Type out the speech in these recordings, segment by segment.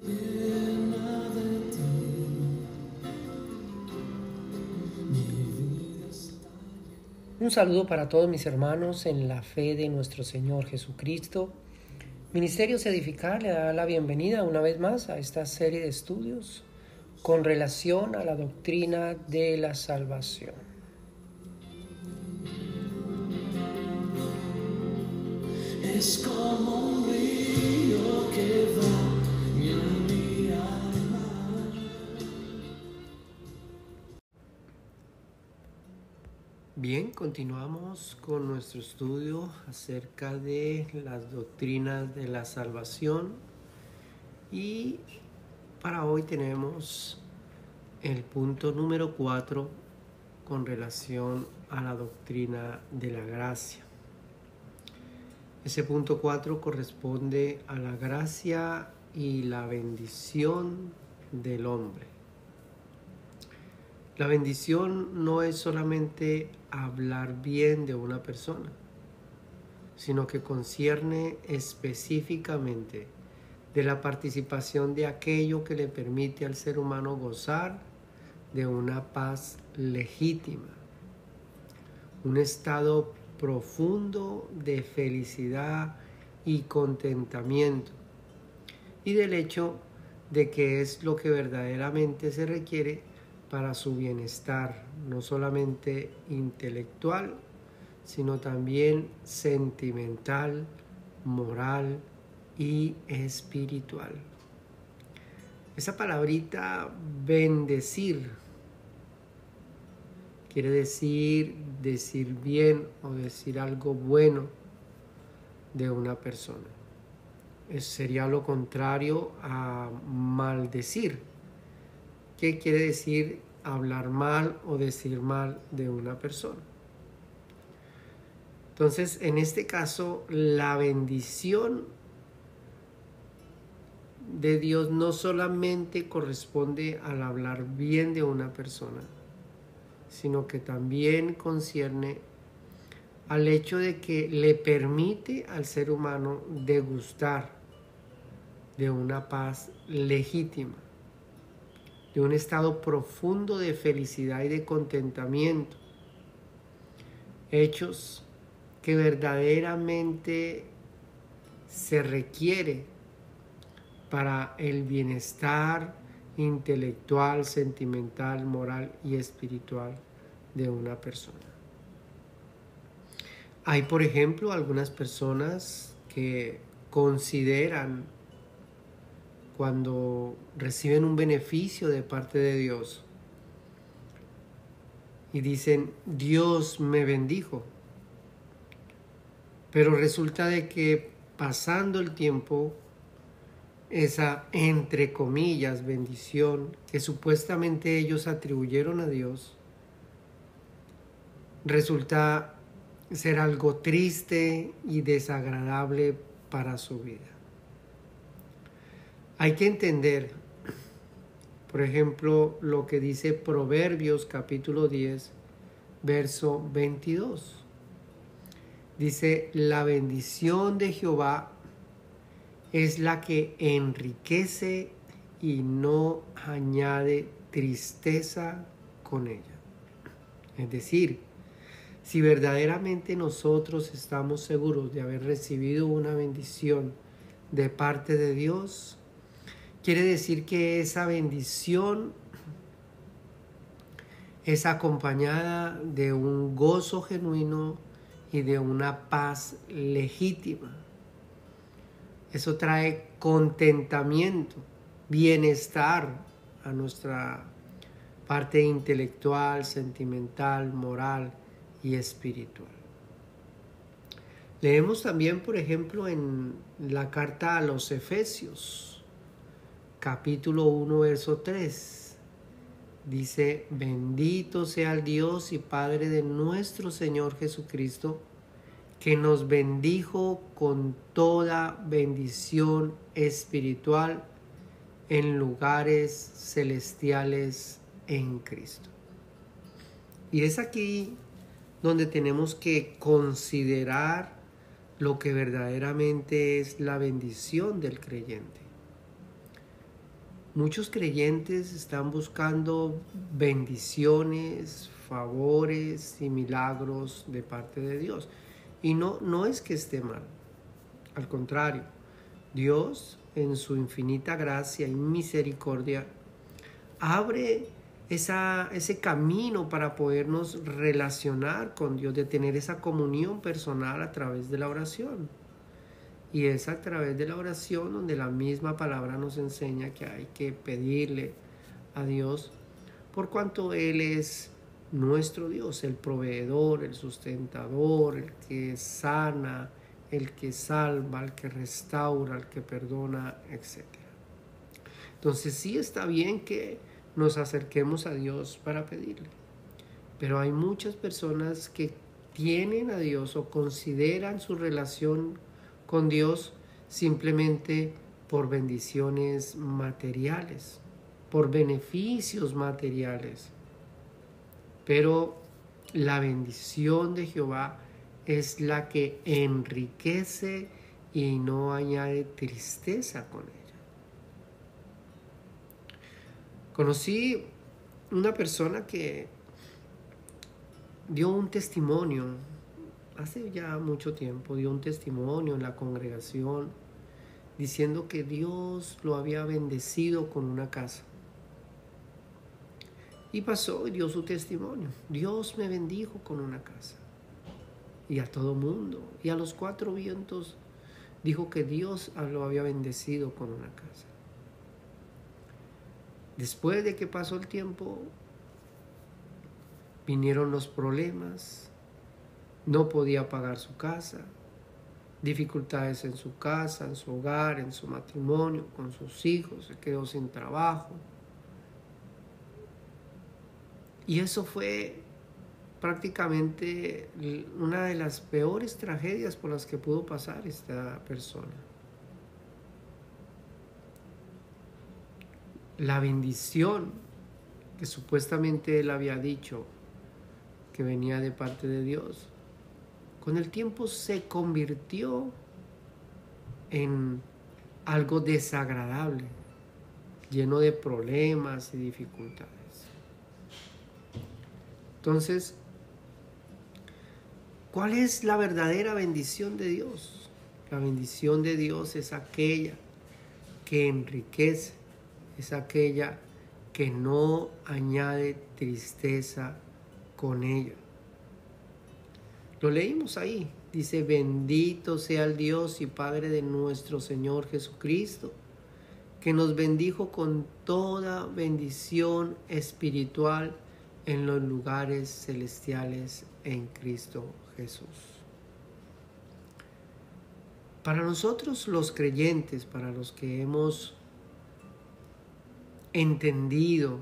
Un saludo para todos mis hermanos en la fe de nuestro Señor Jesucristo. Ministerios Edificar le da la bienvenida una vez más a esta serie de estudios con relación a la doctrina de la salvación. Es como un río que va en mi alma. Bien, continuamos con nuestro estudio acerca de las doctrinas de la salvación y para hoy tenemos el punto número 4 con relación a la doctrina de la gracia. Ese punto 4 corresponde a la gracia y la bendición del hombre. La bendición no es solamente hablar bien de una persona, sino que concierne específicamente de la participación de aquello que le permite al ser humano gozar de una paz legítima, un estado profundo de felicidad y contentamiento, y del hecho de que es lo que verdaderamente se requiere para su bienestar, no solamente intelectual, sino también sentimental, moral y espiritual. Esa palabrita bendecir quiere decir bien o decir algo bueno de una persona. Sería lo contrario a maldecir. ¿Qué quiere decir hablar mal o decir mal de una persona? Entonces, en este caso, la bendición de Dios no solamente corresponde al hablar bien de una persona, sino que también concierne al hecho de que le permite al ser humano degustar de una paz legítima, de un estado profundo de felicidad y de contentamiento, hechos que verdaderamente se requiere para el bienestar intelectual, sentimental, moral y espiritual de una persona. Hay, por ejemplo, algunas personas que consideran cuando reciben un beneficio de parte de Dios y dicen, Dios me bendijo. Pero resulta de que pasando el tiempo, esa, entre comillas, bendición que supuestamente ellos atribuyeron a Dios, resulta ser algo triste y desagradable para su vida. Hay que entender, por ejemplo, lo que dice Proverbios capítulo 10, verso 22. Dice, la bendición de Jehová es la que enriquece y no añade tristeza con ella. Es decir, si verdaderamente nosotros estamos seguros de haber recibido una bendición de parte de Dios, quiere decir que esa bendición es acompañada de un gozo genuino y de una paz legítima. Eso trae contentamiento, bienestar a nuestra parte intelectual, sentimental, moral y espiritual. Leemos también, por ejemplo, en la carta a los Efesios, capítulo 1, verso 3. Dice, bendito sea el Dios y Padre de nuestro Señor Jesucristo, que nos bendijo con toda bendición espiritual en lugares celestiales en Cristo. Y es aquí donde tenemos que considerar lo que verdaderamente es la bendición del creyente. Muchos creyentes están buscando bendiciones, favores y milagros de parte de Dios. Y no es que esté mal. Al contrario, Dios en su infinita gracia y misericordia abre ese camino para podernos relacionar con Dios, de tener esa comunión personal a través de la oración. Y es a través de la oración donde la misma palabra nos enseña que hay que pedirle a Dios por cuanto Él es nuestro Dios, el proveedor, el sustentador, el que sana, el que salva, el que restaura, el que perdona, etc. Entonces sí está bien que nos acerquemos a Dios para pedirle, pero hay muchas personas que tienen a Dios o consideran su relación con Dios simplemente por bendiciones materiales, por beneficios materiales. Pero la bendición de Jehová es la que enriquece y no añade tristeza con ella. Conocí una persona que dio un testimonio, hace ya mucho tiempo, dio un testimonio en la congregación diciendo que Dios lo había bendecido con una casa. Y pasó y dio su testimonio. Dios me bendijo con una casa. Y a todo mundo, y a los cuatro vientos, dijo que Dios lo había bendecido con una casa. Después de que pasó el tiempo, vinieron los problemas, no podía pagar su casa, dificultades en su casa, en su hogar, en su matrimonio, con sus hijos, se quedó sin trabajo. Y eso fue prácticamente una de las peores tragedias por las que pudo pasar esta persona. La bendición que supuestamente él había dicho que venía de parte de Dios, con el tiempo se convirtió en algo desagradable, lleno de problemas y dificultades. Entonces, ¿cuál es la verdadera bendición de Dios? La bendición de Dios es aquella que enriquece, es aquella que no añade tristeza con ella. Lo leímos ahí, dice: bendito sea el Dios y Padre de nuestro Señor Jesucristo, que nos bendijo con toda bendición espiritual en los lugares celestiales en Cristo Jesús. Para nosotros los creyentes, para los que hemos entendido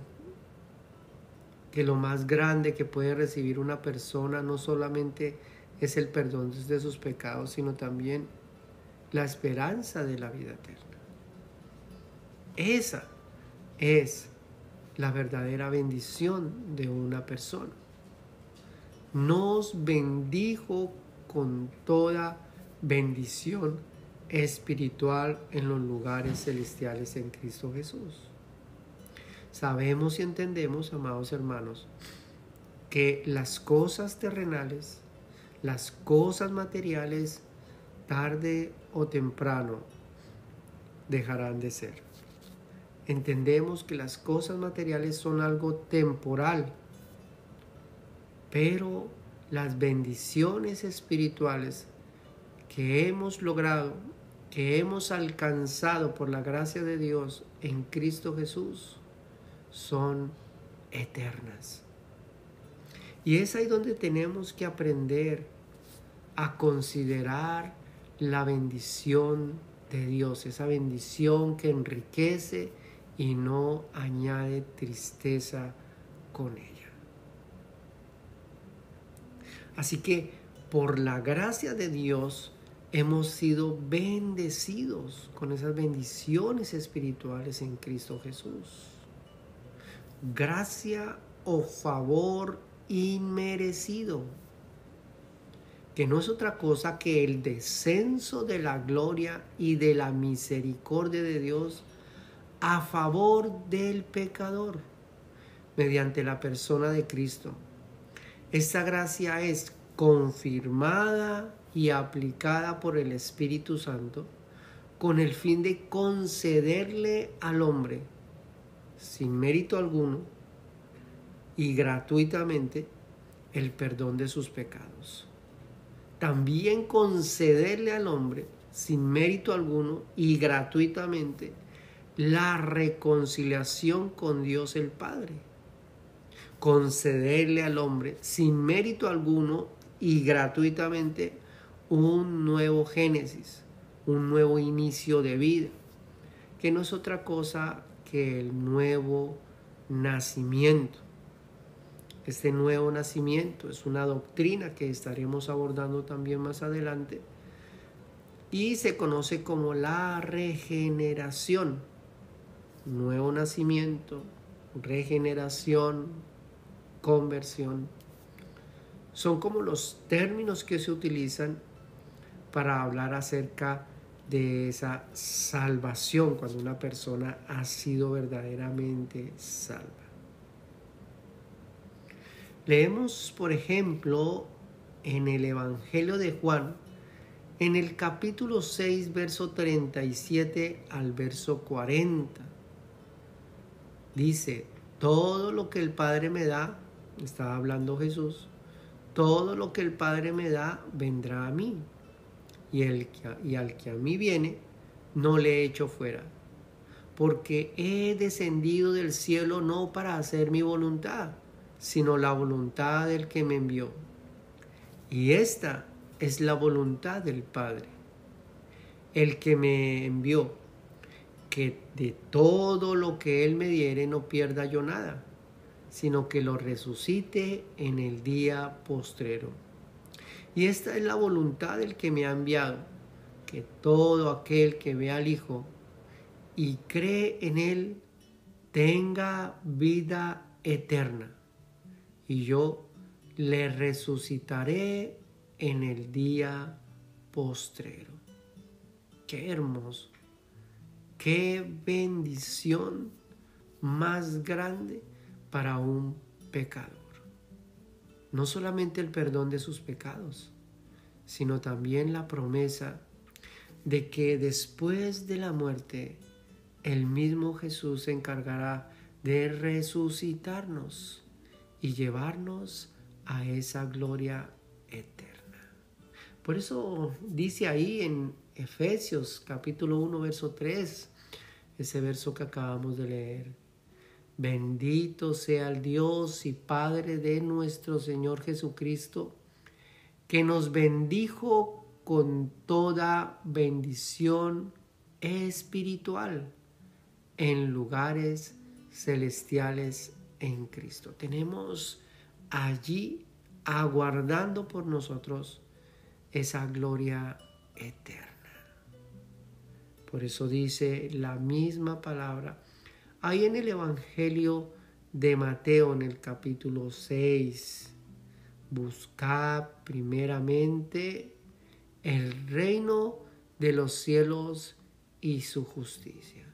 que lo más grande que puede recibir una persona no solamente es el perdón de sus pecados, sino también la esperanza de la vida eterna. Esa es la verdadera bendición de una persona. Nos bendijo con toda bendición espiritual en los lugares celestiales en Cristo Jesús. Sabemos y entendemos, amados hermanos, que las cosas terrenales, las cosas materiales, tarde o temprano dejarán de ser. Entendemos que las cosas materiales son algo temporal, pero las bendiciones espirituales que hemos logrado, que hemos alcanzado por la gracia de Dios en Cristo Jesús, son eternas. Y es ahí donde tenemos que aprender a considerar la bendición de Dios, esa bendición que enriquece y no añade tristeza con ella. Así que por la gracia de Dios hemos sido bendecidos con esas bendiciones espirituales en Cristo Jesús. Gracia o favor inmerecido, que no es otra cosa que el descenso de la gloria y de la misericordia de Dios a favor del pecador mediante la persona de Cristo. Esta gracia es confirmada y aplicada por el Espíritu Santo con el fin de concederle al hombre, sin mérito alguno y gratuitamente, el perdón de sus pecados. También concederle al hombre, sin mérito alguno y gratuitamente, la reconciliación con Dios el Padre. Concederle al hombre, sin mérito alguno y gratuitamente, un nuevo génesis, un nuevo inicio de vida, que no es otra cosa que el nuevo nacimiento. Este nuevo nacimiento es una doctrina que estaremos abordando también más adelante y se conoce como la regeneración. Nuevo nacimiento, regeneración, conversión. Son como los términos que se utilizan para hablar acerca de esa salvación cuando una persona ha sido verdaderamente salva. Leemos, por ejemplo, en el Evangelio de Juan, en el capítulo 6, verso 37 al verso 40. Dice, todo lo que el Padre me da, estaba hablando Jesús, todo lo que el Padre me da vendrá a mí, y al que a mí viene, no le echo fuera, porque he descendido del cielo no para hacer mi voluntad, sino la voluntad del que me envió. Y esta es la voluntad del Padre, el que me envió, que de todo lo que Él me diere no pierda yo nada, sino que lo resucite en el día postrero. Y esta es la voluntad del que me ha enviado, que todo aquel que ve al Hijo y cree en Él tenga vida eterna, y yo le resucitaré en el día postrero. ¡Qué hermoso! ¡Qué bendición más grande para un pecador! No solamente el perdón de sus pecados, sino también la promesa de que después de la muerte, el mismo Jesús se encargará de resucitarnos y llevarnos a esa gloria eterna. Por eso dice ahí en Efesios capítulo 1, verso 3, ese verso que acabamos de leer: bendito sea el Dios y Padre de nuestro Señor Jesucristo, que nos bendijo con toda bendición espiritual en lugares celestiales en Cristo. Tenemos allí aguardando por nosotros esa gloria eterna. Por eso dice la misma palabra ahí en el Evangelio de Mateo, en el capítulo 6, buscad primeramente el reino de los cielos y su justicia.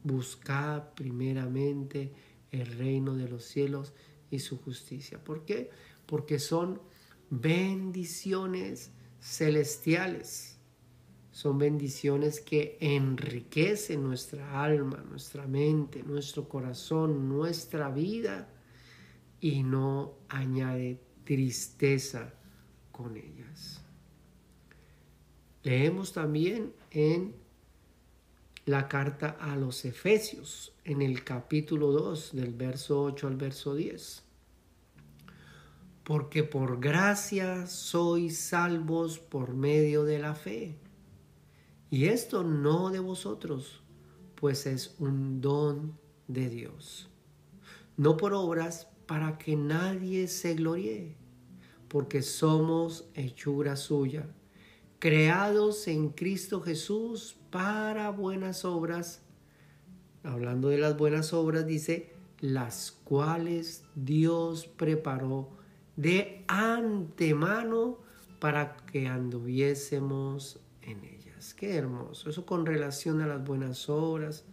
Buscad primeramente el reino de los cielos y su justicia. ¿Por qué? Porque son bendiciones celestiales. Son bendiciones que enriquecen nuestra alma, nuestra mente, nuestro corazón, nuestra vida, y no añade tristeza con ellas. Leemos también en la carta a los Efesios, en el capítulo 2, del verso 8 al verso 10. Porque por gracia sois salvos por medio de la fe. Y esto no de vosotros, pues es un don de Dios. No por obras, para que nadie se gloríe, porque somos hechura suya, creados en Cristo Jesús para buenas obras. Hablando de las buenas obras, dice, las cuales Dios preparó de antemano para que anduviésemos en ellas. Qué hermoso. Eso con relación a las buenas obras,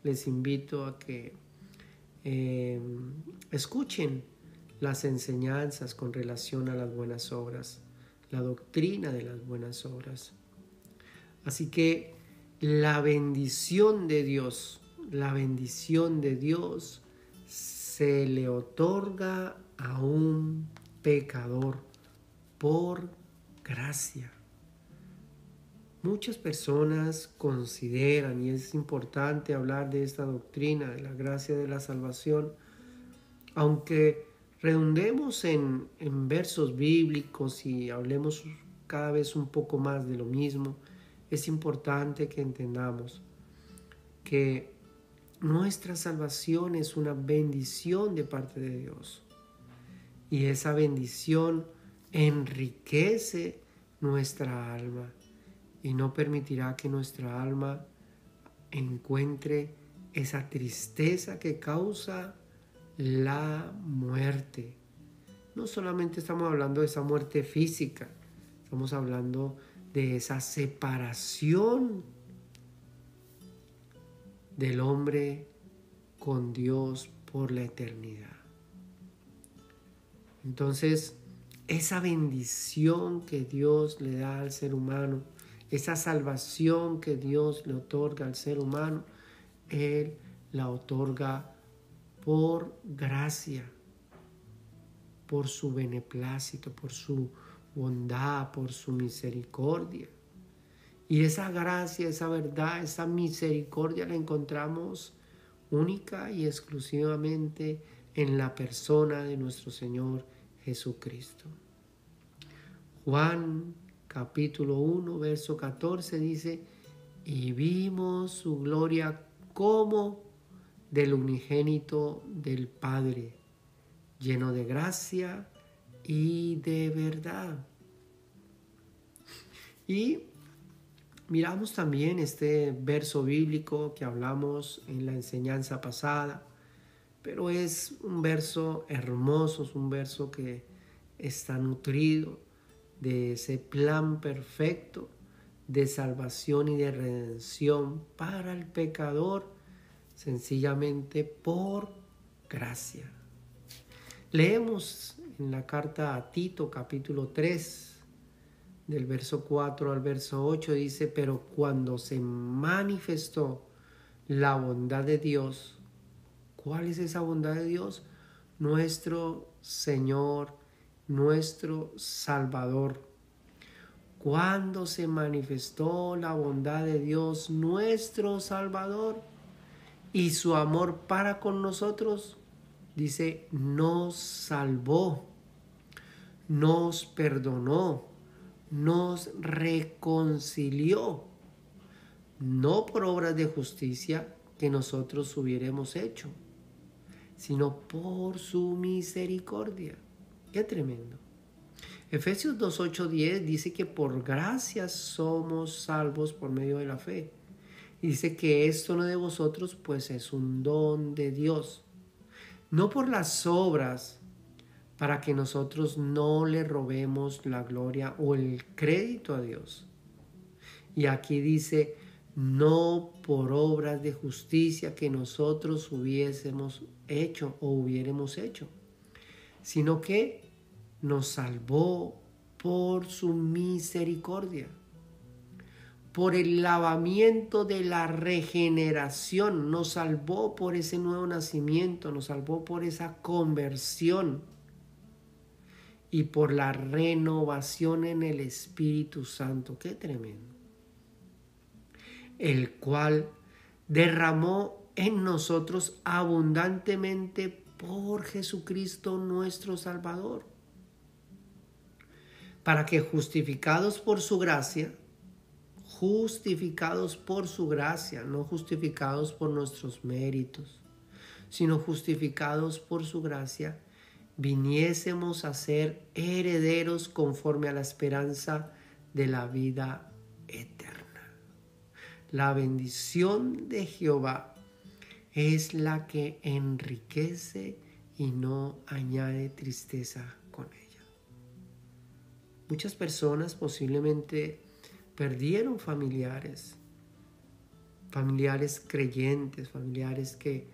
les invito a que escuchen las enseñanzas con relación a las buenas obras, la doctrina de las buenas obras. Así que la bendición de Dios se le otorga a un pecador por gracia. Muchas personas consideran, y es importante hablar de esta doctrina de la gracia de la salvación, aunque redundemos en versos bíblicos y hablemos cada vez un poco más de lo mismo, es importante que entendamos que nuestra salvación es una bendición de parte de Dios. Y esa bendición enriquece nuestra alma y no permitirá que nuestra alma encuentre esa tristeza que causa la muerte. No solamente estamos hablando de esa muerte física, estamos hablando de esa separación del hombre con Dios por la eternidad. Entonces, esa bendición que Dios le da al ser humano, esa salvación que Dios le otorga al ser humano, Él la otorga por gracia, por su beneplácito, por su bondad, por su misericordia. Y esa gracia, esa verdad, esa misericordia la encontramos única y exclusivamente en la persona de nuestro Señor Jesucristo. Juan capítulo 1, verso 14 dice: y vimos su gloria como del unigénito del Padre, lleno de gracia y de verdad. Y miramos también este verso bíblico que hablamos en la enseñanza pasada, pero es un verso hermoso, es un verso que está nutrido de ese plan perfecto de salvación y de redención para el pecador, sencillamente por gracia. Leemos en la carta a Tito capítulo 3, del verso 4 al verso 8, dice: pero cuando se manifestó la bondad de Dios. ¿Cuál es esa bondad de Dios? Nuestro Señor, nuestro Salvador. Cuando se manifestó la bondad de Dios, nuestro Salvador, y su amor para con nosotros, dice, nos salvó, nos perdonó, nos reconcilió, no por obras de justicia que nosotros hubiéramos hecho, sino por su misericordia. ¡Qué tremendo! Efesios 2, 8, 10 dice que por gracia somos salvos por medio de la fe. Y dice que esto no de vosotros, pues es un don de Dios, no por las obras, para que nosotros no le robemos la gloria o el crédito a Dios. Y aquí dice, no por obras de justicia que nosotros hubiésemos hecho o hubiéramos hecho, sino que nos salvó por su misericordia, por el lavamiento de la regeneración, nos salvó por ese nuevo nacimiento, nos salvó por esa conversión y por la renovación en el Espíritu Santo. ¡Qué tremendo! El cual derramó en nosotros abundantemente por Jesucristo nuestro Salvador, para que justificados por su gracia, no justificados por nuestros méritos, sino justificados por su gracia, viniésemos a ser herederos conforme a la esperanza de la vida eterna. La bendición de Jehová es la que enriquece y no añade tristeza con ella. Muchas personas posiblemente perdieron familiares familiares creyentes, familiares que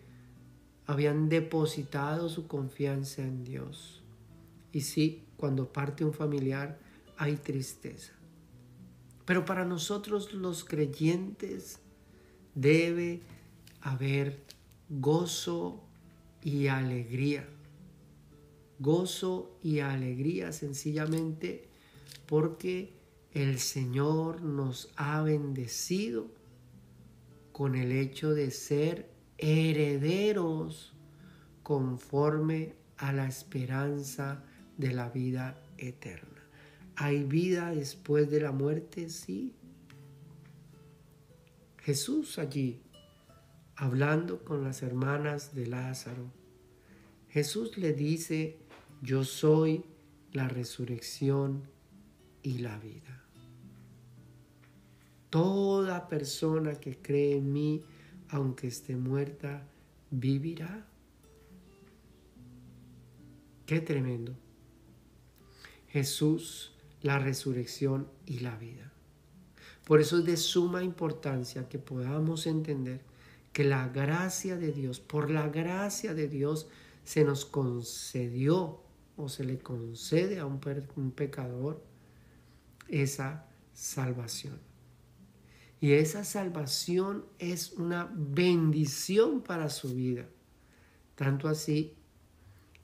habían depositado su confianza en Dios. Y sí, cuando parte un familiar hay tristeza. Pero para nosotros los creyentes debe haber gozo y alegría. Gozo y alegría sencillamente porque el Señor nos ha bendecido con el hecho de ser herederos conforme a la esperanza de la vida eterna. ¿Hay vida después de la muerte? Sí. Jesús allí, hablando con las hermanas de Lázaro, Jesús le dice: yo soy la resurrección y la vida. Toda persona que cree en mí, aunque esté muerta, vivirá. Qué tremendo. Jesús, la resurrección y la vida. Por eso es de suma importancia que podamos entender que la gracia de Dios, por la gracia de Dios, se nos concedió o se le concede a un pecador esa salvación. Y esa salvación es una bendición para su vida. Tanto así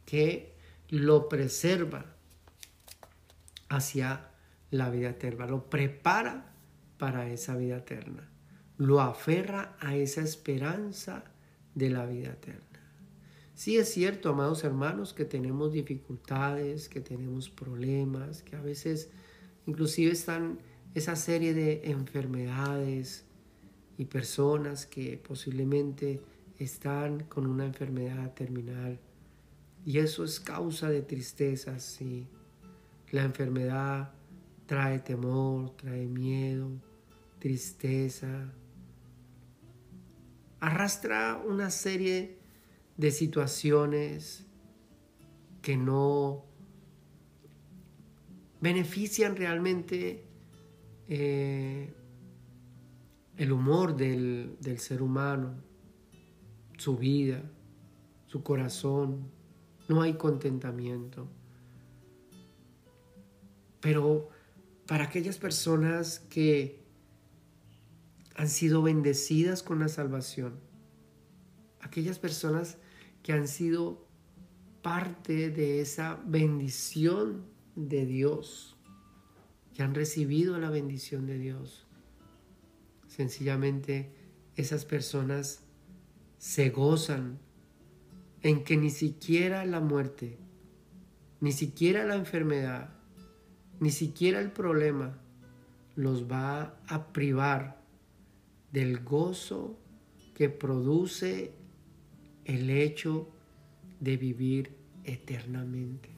que lo preserva hacia la vida eterna, lo prepara para esa vida eterna, lo aferra a esa esperanza de la vida eterna. Sí es cierto, amados hermanos, que tenemos dificultades, que tenemos problemas, que a veces inclusive están esa serie de enfermedades y personas que posiblemente están con una enfermedad terminal. Y eso es causa de tristeza, sí. La enfermedad trae temor, trae miedo, tristeza. Arrastra una serie de situaciones que no benefician realmente el humor del ser humano, su vida, su corazón. No hay contentamiento. Pero para aquellas personas que han sido bendecidas con la salvación, aquellas personas que han sido parte de esa bendición de Dios, que han recibido la bendición de Dios, sencillamente esas personas se gozan en que ni siquiera la muerte, ni siquiera la enfermedad, ni siquiera el problema los va a privar del gozo que produce el hecho de vivir eternamente.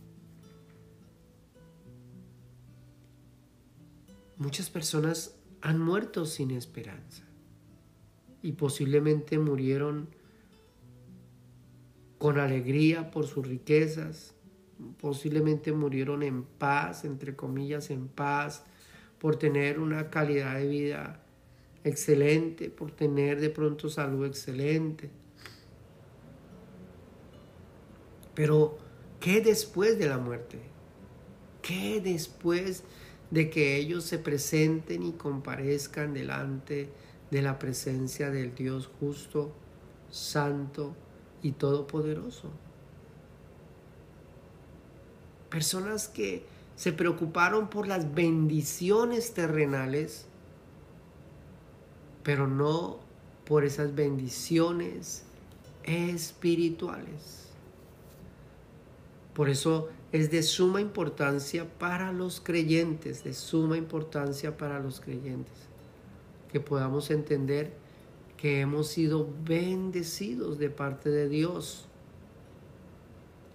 Muchas personas han muerto sin esperanza y posiblemente murieron con alegría por sus riquezas, posiblemente murieron en paz, entre comillas, en paz, por tener una calidad de vida excelente, por tener de pronto salud excelente. Pero, ¿qué después de la muerte? ¿Qué después de que ellos se presenten y comparezcan delante de la presencia del Dios justo, santo y todopoderoso? Personas que se preocuparon por las bendiciones terrenales, pero no por esas bendiciones espirituales. Por eso es de suma importancia para los creyentes, de suma importancia para los creyentes, que podamos entender que hemos sido bendecidos de parte de Dios.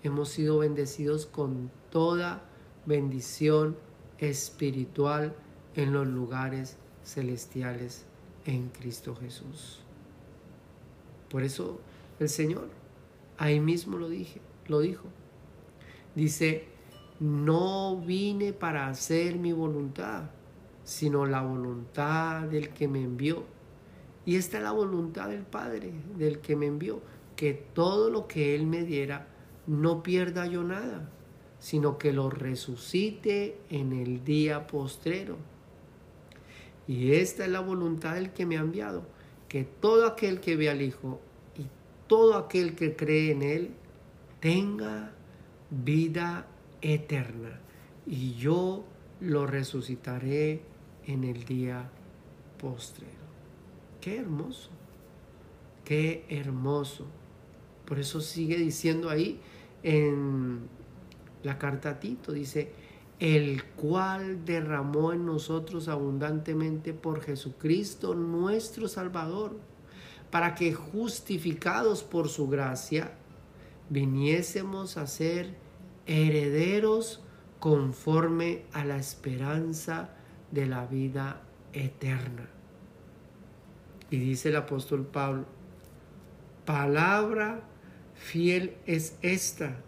Hemos sido bendecidos con toda bendición espiritual en los lugares celestiales en Cristo Jesús. Por eso el Señor ahí mismo lo dijo. Dice: no vine para hacer mi voluntad, sino la voluntad del que me envió. Y esta es la voluntad del Padre, del que me envió, que todo lo que Él me diera, no pierda yo nada, sino que lo resucite en el día postrero. Y esta es la voluntad del que me ha enviado, que todo aquel que ve al Hijo y todo aquel que cree en Él tenga vida eterna, y yo lo resucitaré en el día postrero. Qué hermoso, qué hermoso. Por eso sigue diciendo ahí en la carta a Tito, dice, el cual derramó en nosotros abundantemente por Jesucristo nuestro Salvador, para que justificados por su gracia, viniésemos a ser herederos conforme a la esperanza de la vida eterna. Y dice el apóstol Pablo, palabra fiel es esta,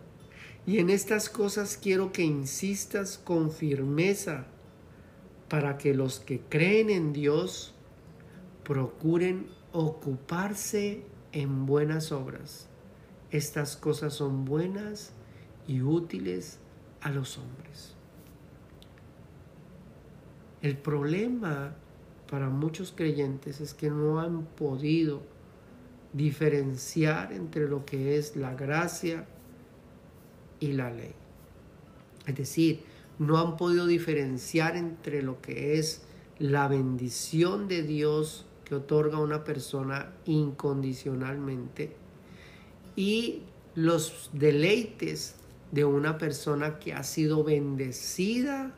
y en estas cosas quiero que insistas con firmeza, para que los que creen en Dios procuren ocuparse en buenas obras. Estas cosas son buenas y útiles a los hombres. El problema para muchos creyentes es que no han podido diferenciar entre lo que es la gracia y la ley. Es decir, no han podido diferenciar entre lo que es la bendición de Dios que otorga a una persona incondicionalmente y los deleites de una persona que ha sido bendecida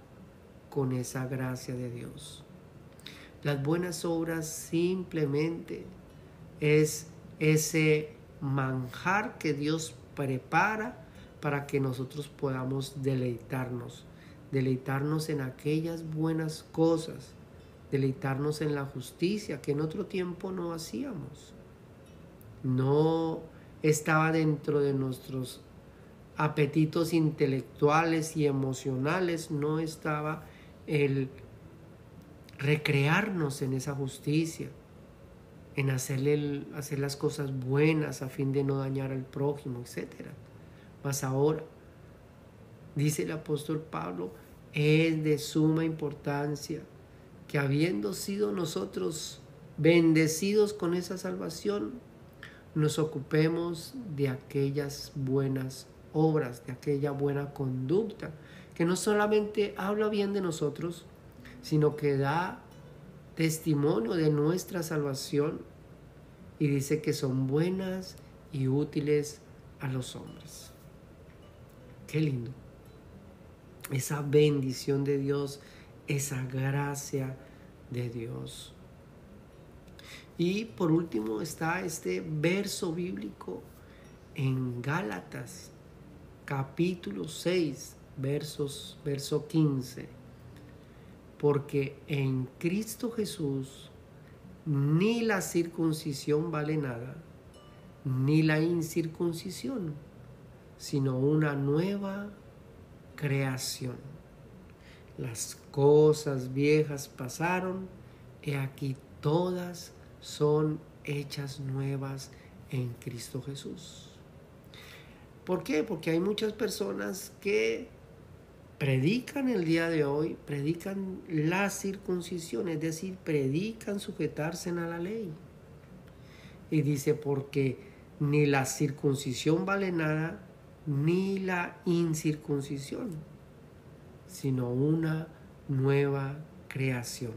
con esa gracia de Dios. Las buenas obras simplemente es ese manjar que Dios prepara para que nosotros podamos deleitarnos en aquellas buenas cosas, deleitarnos en la justicia que en otro tiempo no hacíamos. No estaba dentro de nuestros apetitos intelectuales y emocionales, no estaba el recrearnos en esa justicia, en hacer las cosas buenas a fin de no dañar al prójimo, etc. Mas ahora, dice el apóstol Pablo, es de suma importancia que habiendo sido nosotros bendecidos con esa salvación, nos ocupemos de aquellas buenas obras, de aquella buena conducta, que no solamente habla bien de nosotros, sino que da testimonio de nuestra salvación y dice que son buenas y útiles a los hombres. Qué lindo. Esa bendición de Dios, esa gracia de Dios. Y por último está este verso bíblico en Gálatas, capítulo 6, verso 15. Porque en Cristo Jesús ni la circuncisión vale nada, ni la incircuncisión, sino una nueva creación. Las cosas viejas pasaron, y aquí todas son hechas nuevas en Cristo Jesús. ¿Por qué? Porque hay muchas personas que predican el día de hoy, predican la circuncisión, es decir, predican sujetarse a la ley. Y dice, porque ni la circuncisión vale nada, ni la incircuncisión, sino una nueva creación.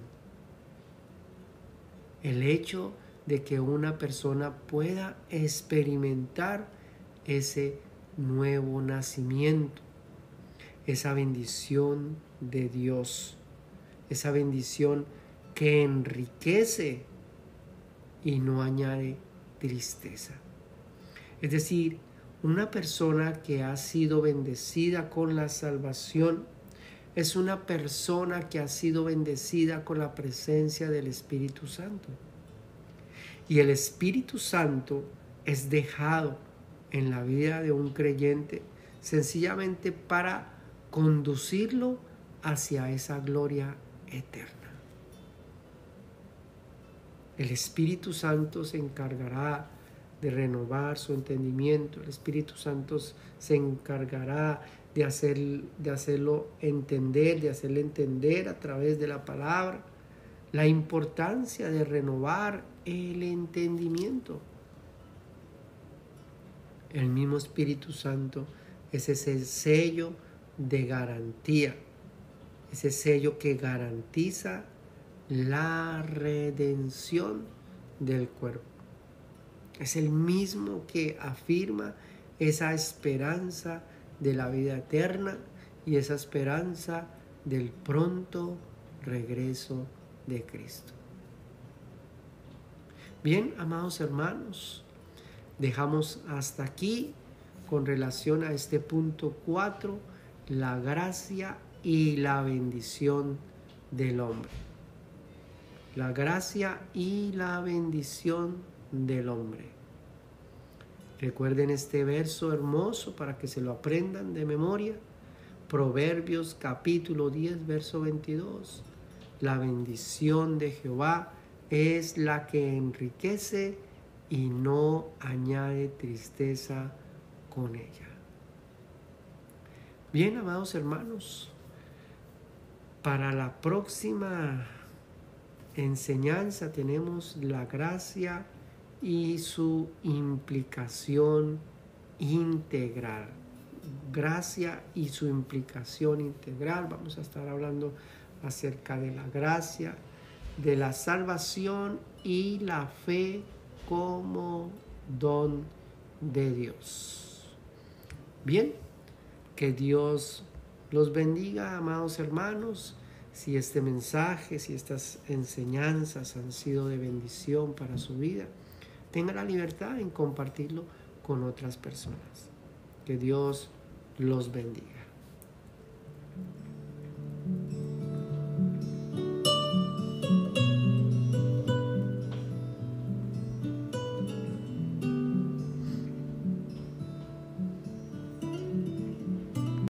El hecho de que una persona pueda experimentar ese nuevo nacimiento, esa bendición de Dios, esa bendición que enriquece y no añade tristeza. Es decir, una persona que ha sido bendecida con la salvación es una persona que ha sido bendecida con la presencia del Espíritu Santo. Y el Espíritu Santo es dejado en la vida de un creyente sencillamente para conducirlo hacia esa gloria eterna. El Espíritu Santo se encargará de renovar su entendimiento. El Espíritu Santo se encargará de hacerlo entender, de hacerle entender a través de la palabra la importancia de renovar el entendimiento. El mismo Espíritu Santo es ese sello de garantía, ese sello que garantiza la redención del cuerpo. Es el mismo que afirma esa esperanza de la vida eterna y esa esperanza del pronto regreso de Cristo. Bien, amados hermanos, dejamos hasta aquí con relación a este punto 4, la gracia y la bendición del hombre. La gracia y la bendición del hombre. Recuerden este verso hermoso para que se lo aprendan de memoria. Proverbios capítulo 10, verso 22. La bendición de Jehová es la que enriquece y no añade tristeza con ella. Bien, amados hermanos, para la próxima enseñanza tenemos la gracia y su implicación integral. Gracia y su implicación integral. Vamos a estar hablando acerca de la gracia, de la salvación y la fe como don de Dios. Bien, que Dios los bendiga, amados hermanos. Si este mensaje, si estas enseñanzas han sido de bendición para su vida, tenga la libertad en compartirlo con otras personas. Que Dios los bendiga.